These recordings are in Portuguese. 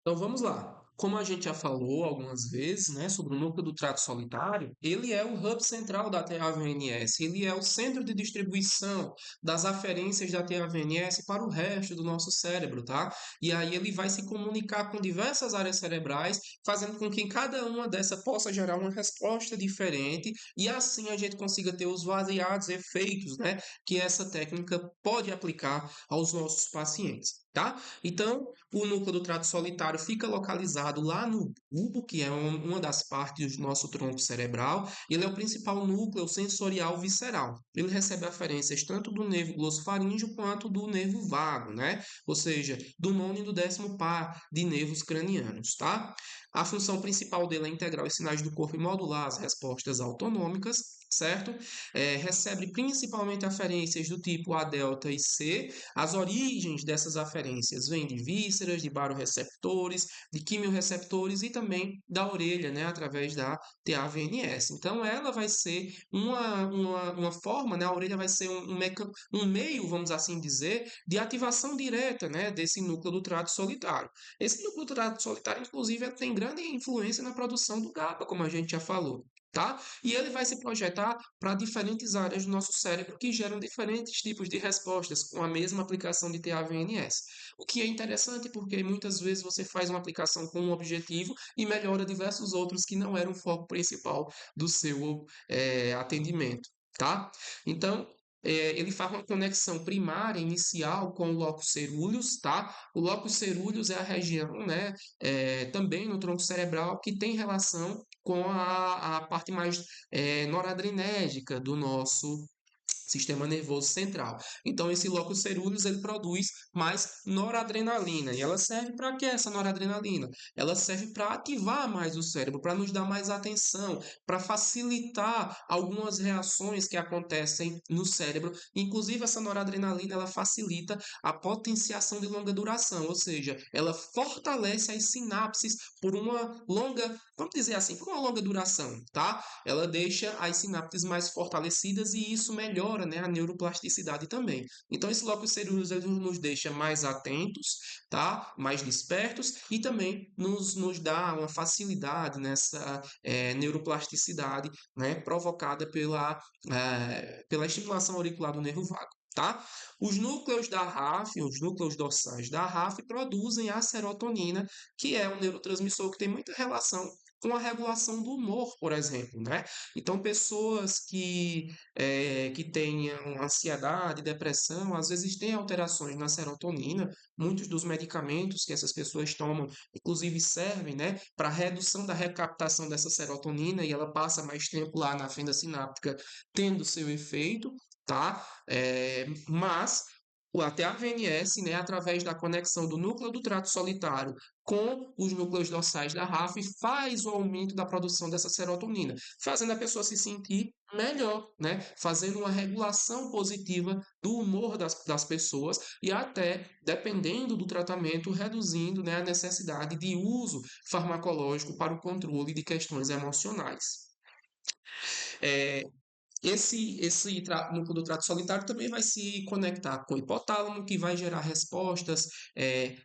Então vamos lá. Como a gente já falou algumas vezes, né, sobre o núcleo do trato solitário, ele é o hub central da TAVNS, ele é o centro de distribuição das aferências da TAVNS para o resto do nosso cérebro, tá? E aí ele vai se comunicar com diversas áreas cerebrais, fazendo com que cada uma dessas possa gerar uma resposta diferente e assim a gente consiga ter os variados efeitos, né, que essa técnica pode aplicar aos nossos pacientes. Tá? Então, o núcleo do trato solitário fica localizado lá no bulbo, que é uma das partes do nosso tronco cerebral. Ele é o principal núcleo sensorial visceral. Ele recebe aferências tanto do nervo glossofaríngeo quanto do nervo vago, né? Ou seja, do nono e do décimo par de nervos cranianos, tá? A função principal dele é integrar os sinais do corpo e modular as respostas autonômicas, certo? Recebe principalmente aferências do tipo A, delta e C. As origens dessas aferências vêm de vísceras, de baroreceptores, de quimiorreceptores e também da orelha, né, através da TAVNS. Então, ela vai ser uma forma, né, a orelha vai ser um meio, vamos assim dizer, de ativação direta, né, desse núcleo do trato solitário. Esse núcleo do trato solitário, inclusive, tem grande influência na produção do GABA, como a gente já falou. Tá? E ele vai se projetar para diferentes áreas do nosso cérebro que geram diferentes tipos de respostas com a mesma aplicação de TAVNS. O que é interessante porque muitas vezes você faz uma aplicação com um objetivo e melhora diversos outros que não eram o foco principal do seu atendimento. Tá? Então, ele faz uma conexão primária inicial com o locus cerúleus, tá? O locus cerúleus é a região, né, também no tronco cerebral que tem relação com a parte mais noradrenérgica do nosso sistema nervoso central. Então, esse locus cerúleus ele produz mais noradrenalina. E ela serve para quê essa noradrenalina? Ela serve para ativar mais o cérebro, para nos dar mais atenção, para facilitar algumas reações que acontecem no cérebro. Inclusive, essa noradrenalina ela facilita a potenciação de longa duração, ou seja, ela fortalece as sinapses por uma longa, vamos dizer assim, por uma longa duração, tá? Ela deixa as sinapses mais fortalecidas e isso melhora, né, a neuroplasticidade também. Então, esse locus ceruleus ele nos deixa mais atentos, tá? Mais despertos e também nos dá uma facilidade nessa neuroplasticidade, né, provocada pela estimulação auricular do nervo vago. Tá? Os núcleos da RAF, os núcleos dorsais da RAF, produzem a serotonina, que é um neurotransmissor que tem muita relação com a regulação do humor, por exemplo, né? Então, pessoas que tenham ansiedade, depressão, às vezes têm alterações na serotonina. Muitos dos medicamentos que essas pessoas tomam, inclusive, servem, né, para redução da recaptação dessa serotonina e ela passa mais tempo lá na fenda sináptica tendo seu efeito, tá? Mas até a VNS, né, através da conexão do núcleo do trato solitário com os núcleos dorsais da RAF, faz o aumento da produção dessa serotonina, fazendo a pessoa se sentir melhor, né? Fazendo uma regulação positiva do humor das pessoas e até, dependendo do tratamento, reduzindo, né, a necessidade de uso farmacológico para o controle de questões emocionais. É, esse núcleo do trato solitário também vai se conectar com o hipotálamo, que vai gerar respostas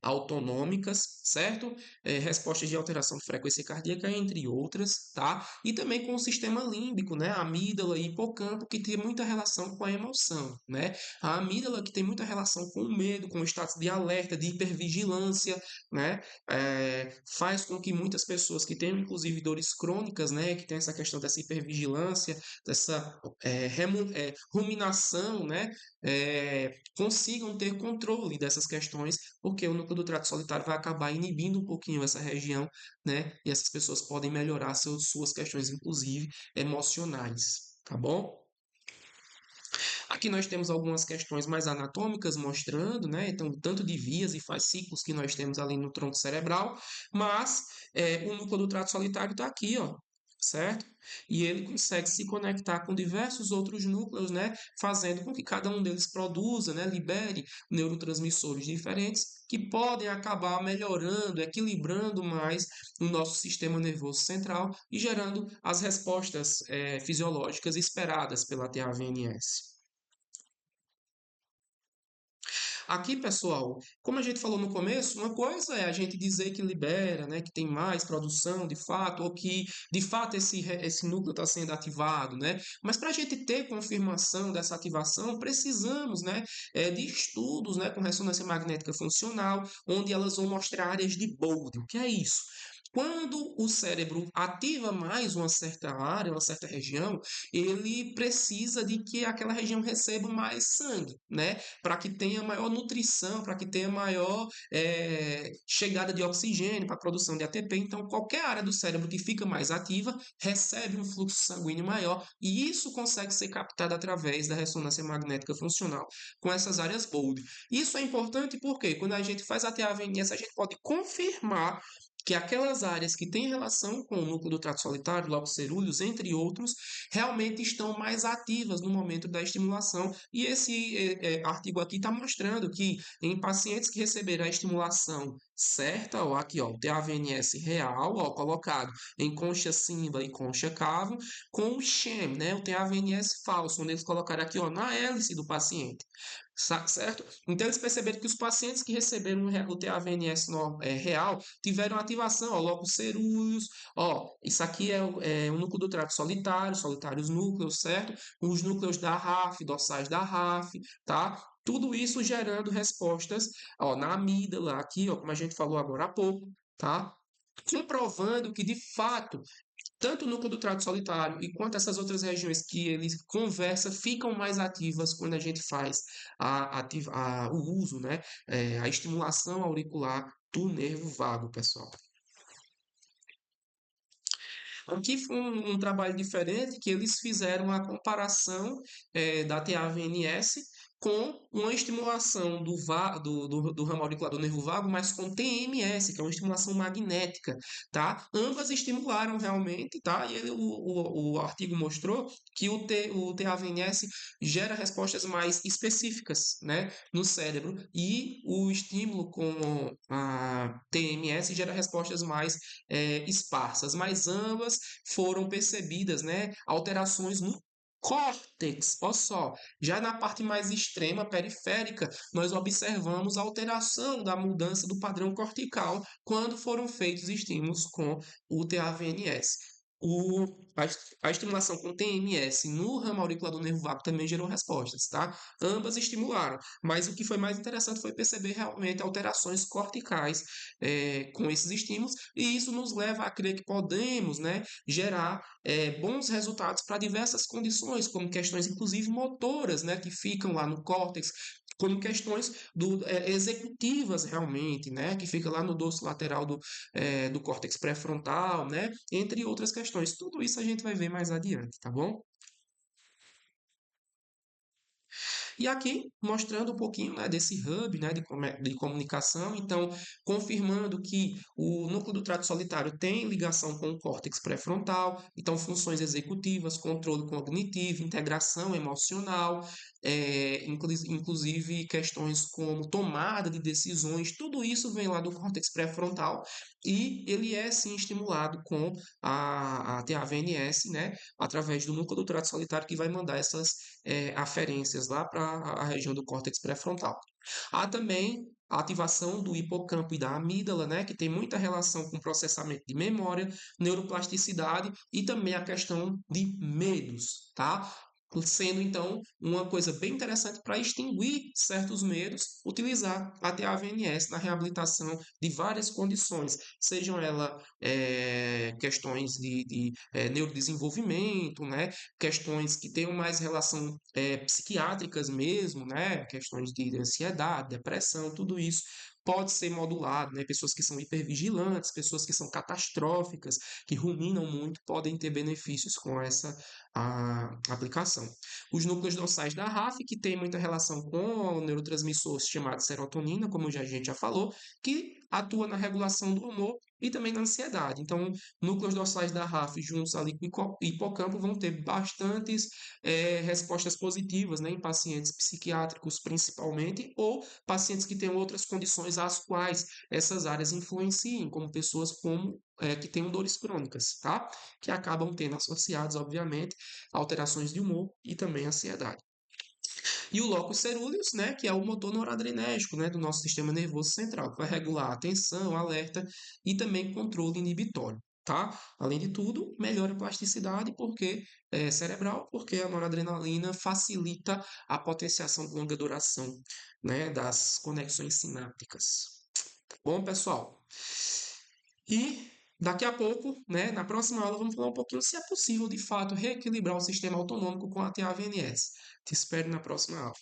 autonômicas, certo? Respostas de alteração de frequência cardíaca, entre outras, tá? E também com o sistema límbico, né? A amígdala e hipocampo, que tem muita relação com a emoção, né? A amígdala que tem muita relação com o medo, com o status de alerta, de hipervigilância, né? Faz com que muitas pessoas que têm, inclusive, dores crônicas, né? Que tem essa questão dessa hipervigilância, dessa ruminação, né, consigam ter controle dessas questões, porque o núcleo do trato solitário vai acabar inibindo um pouquinho essa região, né, e essas pessoas podem melhorar suas questões, inclusive emocionais, tá bom? Aqui nós temos algumas questões mais anatômicas mostrando, né, então, o tanto de vias e fascículos que nós temos ali no tronco cerebral, mas o núcleo do trato solitário está aqui, ó, certo? E ele consegue se conectar com diversos outros núcleos, né, fazendo com que cada um deles produza, né, libere neurotransmissores diferentes que podem acabar melhorando, equilibrando mais o nosso sistema nervoso central e gerando as respostas fisiológicas esperadas pela TAVNS. Aqui, pessoal, como a gente falou no começo, uma coisa é a gente dizer que libera, né, que tem mais produção de fato, ou que de fato esse núcleo está sendo ativado, né? Mas para a gente ter confirmação dessa ativação, precisamos, né, de estudos, né, com ressonância magnética funcional, onde elas vão mostrar áreas de Bode. O que é isso? Quando o cérebro ativa mais uma certa área, uma certa região, ele precisa de que aquela região receba mais sangue, né? Para que tenha maior nutrição, para que tenha maior chegada de oxigênio para a produção de ATP. Então, qualquer área do cérebro que fica mais ativa recebe um fluxo sanguíneo maior e isso consegue ser captado através da ressonância magnética funcional com essas áreas Bold. Isso é importante porque quando a gente faz a TAVNS, a gente pode confirmar que aquelas áreas que têm relação com o núcleo do trato solitário, lobos cerúleos, entre outros, realmente estão mais ativas no momento da estimulação. E esse artigo aqui está mostrando que em pacientes que receberam a estimulação certa, ó, aqui ó, o TAVNS real, ó, colocado em concha simba e concha cavo, com o sham, né, o TAVNS falso, onde eles colocaram aqui ó, na hélice do paciente. Certo? Então, eles perceberam que os pacientes que receberam o TAVNS real tiveram ativação, ó, locos cerúleos, ó, isso aqui é o núcleo do trato solitário, solitários núcleos, certo? Os núcleos da RAF, dorsais da RAF, tá? Tudo isso gerando respostas, ó, na amígdala, aqui, ó, como a gente falou agora há pouco, tá? Comprovando que, de fato, tanto o núcleo do trato solitário e quanto essas outras regiões que ele conversa ficam mais ativas quando a gente faz o uso, né, a estimulação auricular do nervo vago, pessoal. Aqui foi um trabalho diferente que eles fizeram a comparação da TAVNS com uma estimulação do ramo auricular do nervo vago, mas com TMS, que é uma estimulação magnética, tá? Ambas estimularam realmente, tá? E o artigo mostrou que o TAVNS gera respostas mais específicas, né, no cérebro, e o estímulo com a TMS gera respostas mais esparsas, mas ambas foram percebidas, né, alterações no córtex. Olha só, já na parte mais extrema, periférica, nós observamos a alteração da mudança do padrão cortical quando foram feitos estímulos com o TAVNS. A estimulação com TMS no ramo auricular do nervo vago também gerou respostas, tá? Ambas estimularam, mas o que foi mais interessante foi perceber realmente alterações corticais com esses estímulos, e isso nos leva a crer que podemos, né, gerar bons resultados para diversas condições, como questões inclusive motoras, né, que ficam lá no córtex, como questões executivas realmente, né, que fica lá no dorso lateral do córtex pré-frontal, né, entre outras questões. Tudo isso a gente vai ver mais adiante, tá bom? E aqui mostrando um pouquinho, né, desse hub, né, de comunicação, então confirmando que o núcleo do trato solitário tem ligação com o córtex pré-frontal, então funções executivas, controle cognitivo, integração emocional, inclusive questões como tomada de decisões, tudo isso vem lá do córtex pré-frontal e ele é sim estimulado com a TAVNS, né, através do núcleo do trato solitário que vai mandar essas aferências lá para a região do córtex pré-frontal. Há também a ativação do hipocampo e da amígdala, né, que tem muita relação com processamento de memória, neuroplasticidade e também a questão de medos, tá? Sendo então uma coisa bem interessante para extinguir certos medos, utilizar a TAVNS na reabilitação de várias condições, sejam elas questões de neurodesenvolvimento, né, questões que tenham mais relação psiquiátricas mesmo, né, questões de ansiedade, depressão, tudo isso pode ser modulado, né? Pessoas que são hipervigilantes, pessoas que são catastróficas, que ruminam muito, podem ter benefícios com essa aplicação. Os núcleos dorsais da RAF, que tem muita relação com o neurotransmissor chamado serotonina, como a gente já falou, que atua na regulação do humor e também na ansiedade. Então, núcleos dorsais da RAF juntos ali com o hipocampo vão ter bastantes respostas positivas, né, em pacientes psiquiátricos principalmente, ou pacientes que têm outras condições às quais essas áreas influenciam, como pessoas que têm dores crônicas, tá? Que acabam tendo associados, obviamente, alterações de humor e também ansiedade. E o locus ceruleus, né, que é o motor noradrenérgico, né, do nosso sistema nervoso central, que vai regular a atenção, alerta e também controle inibitório. Tá? Além de tudo, melhora a plasticidade porque cerebral, porque a noradrenalina facilita a potenciação de longa duração, né, das conexões sinápticas. Tá bom, pessoal? E daqui a pouco, né, na próxima aula, vamos falar um pouquinho se é possível, de fato, reequilibrar o sistema autonômico com a TAVNS. Te espero na próxima aula.